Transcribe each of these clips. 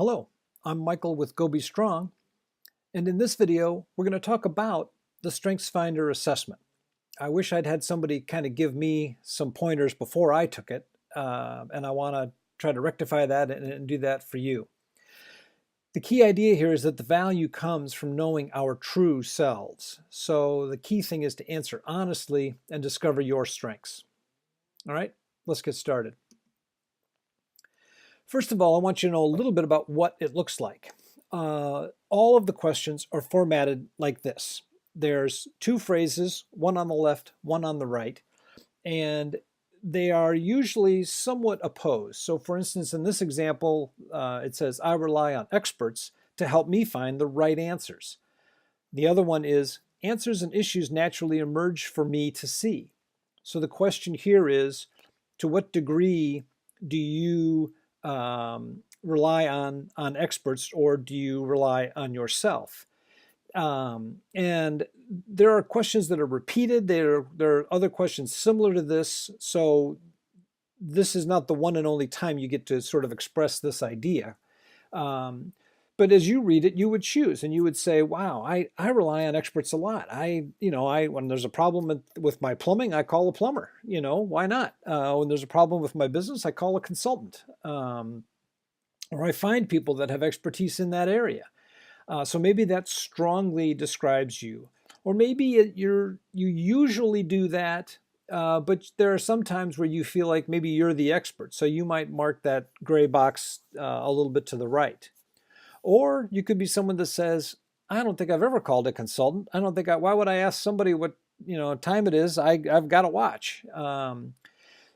Hello, I'm Michael with Go Be Strong, and in this video, we're going to talk about the StrengthsFinder assessment. I wish I'd had somebody kind of give me some pointers before I took it, and I want to try to rectify that and do that for you. The key idea here is that the value comes from knowing our true selves. So the key thing is to answer honestly and discover your strengths. All right, let's get started. First of all, I want you to know a little bit about what it looks like. All of the questions are formatted like this. There's two phrases, one on the left, one on the right, and they are usually somewhat opposed. So for instance, in this example, it says, I rely on experts to help me find the right answers. The other one is, answers and issues naturally emerge for me to see. So the question here is, to what degree do you rely on experts, or do you rely on yourself? And there are questions that are repeated. There are other questions similar to this. So this is not the one and only time you get to sort of express this idea. But as you read it, you would choose and you would say, wow, I rely on experts a lot. When there's a problem with my plumbing, I call a plumber. Why not? When there's a problem with my business, I call a consultant. Or I find people that have expertise in that area. So maybe that strongly describes you. Or maybe you usually do that, but there are some times where you feel like maybe you're the expert. So you might mark that gray box a little bit to the right. Or you could be someone that says, I don't think I've ever called a consultant. Why would I ask somebody what time it is? I've got to watch.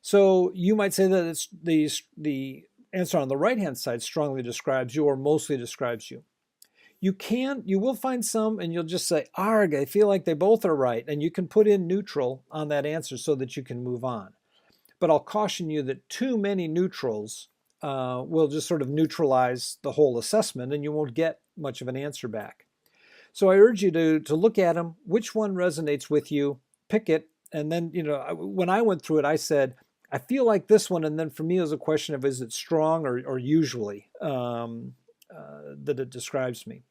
So you might say that it's the answer on the right-hand side strongly describes you or mostly describes you. You will find some and you'll just say, arg, I feel like they both are right. And you can put in neutral on that answer so that you can move on. But I'll caution you that too many neutrals will just sort of neutralize the whole assessment and you won't get much of an answer back. So I urge you to look at them, which one resonates with you, pick it. And then, when I went through it, I said, I feel like this one. And then for me, it was a question of, is it strong or usually that it describes me?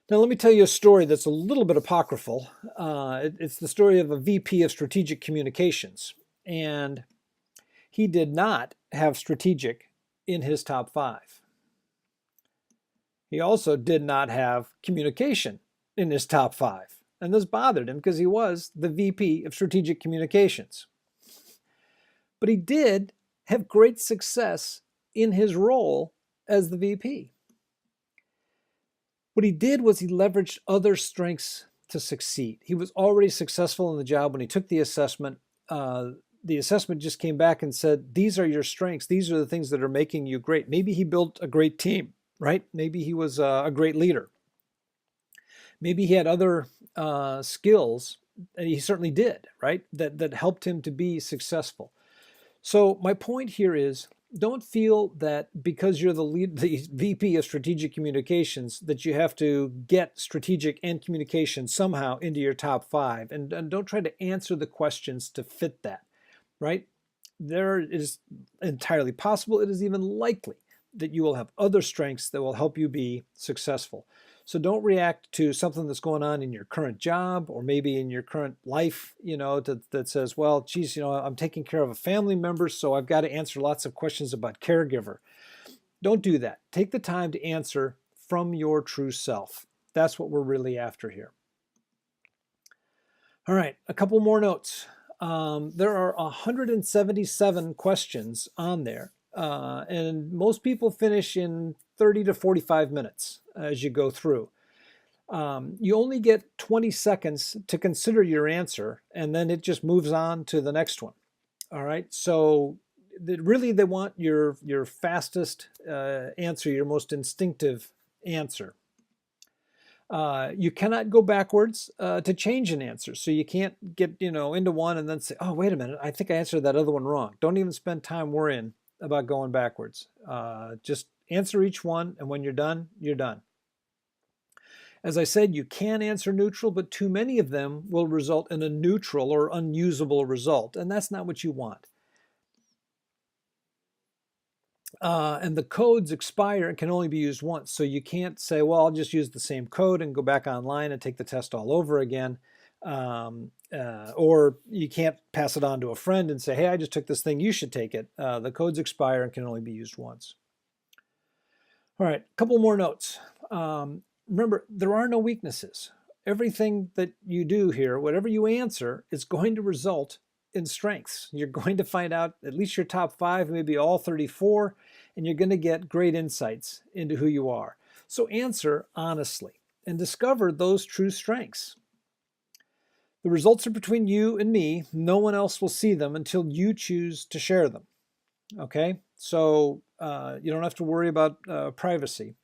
Now, let me tell you a story that's a little bit apocryphal. It's the story of a VP of Strategic Communications. And he did not have strategic in his top 5. He also did not have communication in his top 5. And this bothered him because he was the VP of Strategic Communications. But he did have great success in his role as the VP. What he did was he leveraged other strengths to succeed. He was already successful in the job when he took the assessment. The assessment just came back and said, these are your strengths. These are the things that are making you great. Maybe he built a great team, right? Maybe he was a great leader. Maybe he had other skills, and he certainly did, right? That helped him to be successful. So my point here is, don't feel that because you're the VP of Strategic Communications that you have to get strategic and communication somehow into your top 5. And don't try to answer the questions to fit that, right? There is entirely possible, it is even likely that you will have other strengths that will help you be successful. So don't react to something that's going on in your current job or maybe in your current life, that says, well, geez, I'm taking care of a family member, so I've got to answer lots of questions about caregiver. Don't do that. Take the time to answer from your true self. That's what we're really after here. All right, a couple more notes. There are 177 questions on there, and most people finish in 30 to 45 minutes as you go through. You only get 20 seconds to consider your answer, and then it just moves on to the next one. All right, so really they want your fastest answer, your most instinctive answer. You cannot go backwards to change an answer. So you can't get into one and then say, oh, wait a minute, I think I answered that other one wrong. Don't even spend time worrying about going backwards. Just answer each one, and when you're done, you're done. As I said, you can answer neutral, but too many of them will result in a neutral or unusable result, and that's not what you want. And the codes expire and can only be used once. So you can't say, well, I'll just use the same code and go back online and take the test all over again. Or you can't pass it on to a friend and say, hey, I just took this thing, you should take it. The codes expire and can only be used once. All right, a couple more notes. Remember, there are no weaknesses. Everything that you do here, whatever you answer, is going to result in strengths. You're going to find out at least your top 5, maybe all 34, and you're going to get great insights into who you are. So answer honestly and discover those true strengths. The results are between you and me. No one else will see them until you choose to share them. Okay, so you don't have to worry about privacy.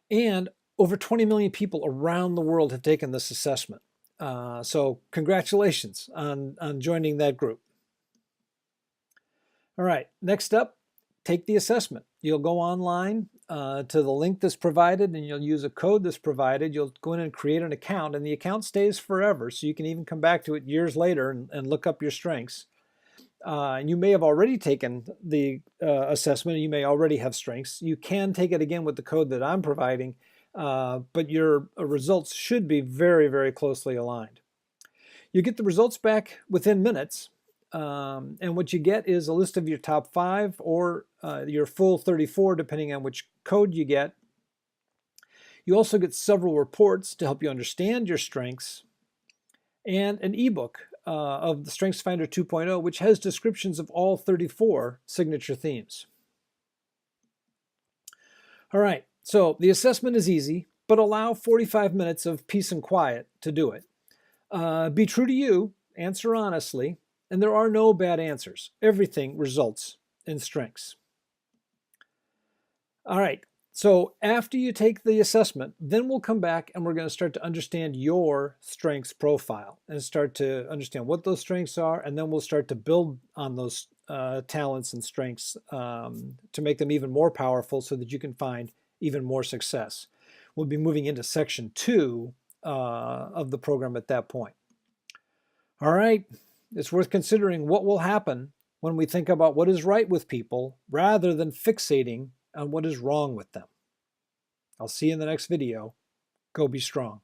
And over 20 million people around the world have taken this assessment. So congratulations on joining that group. All right, next up, take the assessment. You'll go online to the link that's provided and you'll use a code that's provided. You'll go in and create an account, and the account stays forever, so you can even come back to it years later and look up your strengths. You may have already taken the assessment, and you may already have strengths. You can take it again with the code that I'm providing, but your results should be very, very closely aligned. You get the results back within minutes, and what you get is a list of your top 5 or your full 34, depending on which code you get. You also get several reports to help you understand your strengths, and an ebook of the StrengthsFinder 2.0, which has descriptions of all 34 signature themes. All right, so the assessment is easy, but allow 45 minutes of peace and quiet to do it. Be true to you, answer honestly, and there are no bad answers. Everything results in strengths. All right, so after you take the assessment, then we'll come back and we're going to start to understand your strengths profile and start to understand what those strengths are, and then we'll start to build on those talents and strengths to make them even more powerful so that you can find even more success. We'll be moving into section 2 of the program at that point. All right, it's worth considering what will happen when we think about what is right with people rather than fixating on what is wrong with them. I'll see you in the next video. Go be strong.